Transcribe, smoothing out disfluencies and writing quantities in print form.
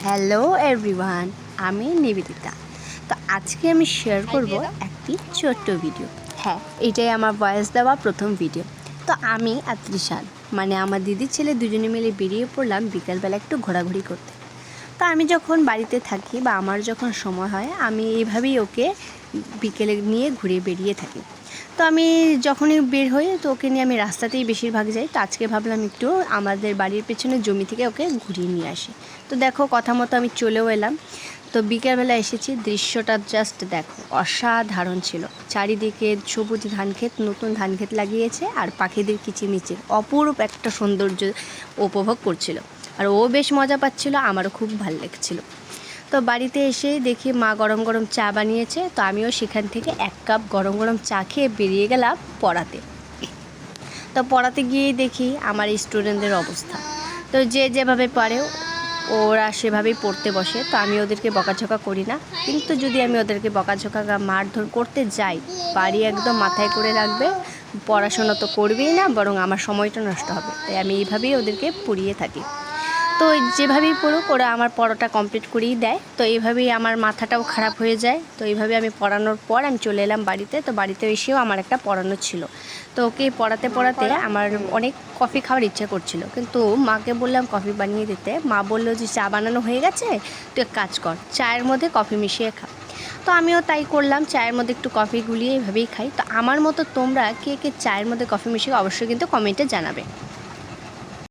Hello everyone, আমি নিবেদিতা। তো আজকে আমি শেয়ার করব একটি ছোট্ট ভিডিও। হ্যাঁ, এটাই আমার ভয়েস দেওয়া প্রথম ভিডিও। তো আমি আর ত্রিশান মানে আমার দিদির ছেলে দুজনে মিলে বেরিয়ে পড়লাম বিকালবেলা একটু ঘোরাঘুরি করতে। তো আমি যখন বাড়িতে থাকি বা আমার যখন সময় হয় আমি এইভাবেই ওকে বিকেলে নিয়ে ঘুরে বেরিয়ে থাকি। তো আমি যখনই বের হই তো ওকে নিয়ে আমি রাস্তাতেই বেশিরভাগ যাই। তো আজকে ভাবলাম একটু আমাদের বাড়ির পেছনে জমি থেকে ওকে ঘুরিয়ে নিয়ে আসি। তো দেখো কথা মতো আমি চলেও এলাম। তো বিকেলবেলা এসেছি, দৃশ্যটা জাস্ট দেখো অসাধারণ ছিল। চারিদিকে সবুজ ধানক্ষেত, নতুন ধানক্ষেত লাগিয়েছে আর পাখিদের কিচিমিচির অপরূপ একটা সৌন্দর্য উপভোগ করছিল। আর ও বেশ মজা পাচ্ছিল, আমারও খুব ভালো লাগছিল। তো বাড়িতে এসে দেখি মা গরম গরম চা বানিয়েছে। তো আমিও সেখান থেকে 1 কাপ গরম গরম চা খেয়ে বেরিয়ে গেলাম পড়াতে। তো পড়াতে গিয়েই দেখি আমার স্টুডেন্টদের অবস্থা। তো যে যেভাবে পারে ওরা সেভাবেই পড়তে বসে। তো আমি ওদেরকে বকাঝকা করি না, কিন্তু যদি আমি ওদেরকে বকাঝকা মারধর করতে যাই বাড়ি একদম মাথায় করে রাখবে, পড়াশোনা তো করবেই না, বরং আমার সময়টা নষ্ট হবে। তাই আমি এইভাবেই ওদেরকে পড়িয়ে থাকি। তো যেভাবেই পড়ুক ওরা আমার পড়াটা কমপ্লিট করেই দেয়। তো এইভাবেই আমার মাথাটাও খারাপ হয়ে যায়। তো এইভাবে আমি পড়ানোর পর আমি চলে এলাম বাড়িতে। তো বাড়িতে এসেও আমার একটা পড়ানো ছিল। তো ওকে পড়াতে পড়াতে আমার অনেক কফি খাওয়ার ইচ্ছা করছিল, কিন্তু মাকে বললাম কফি বানিয়ে দিতে। মা বললো যে চা বানানো হয়ে গেছে, তুই এক কাজ কর, চায়ের মধ্যে কফি মিশিয়ে খা। তো আমিও তাই করলাম, চায়ের মধ্যে একটু কফি গুলিয়ে এইভাবেই খাই। তো আমার মতো তোমরা কে কে চায়ের মধ্যে কফি মিশিয়ে অবশ্যই কিন্তু কমেন্টে জানাবে।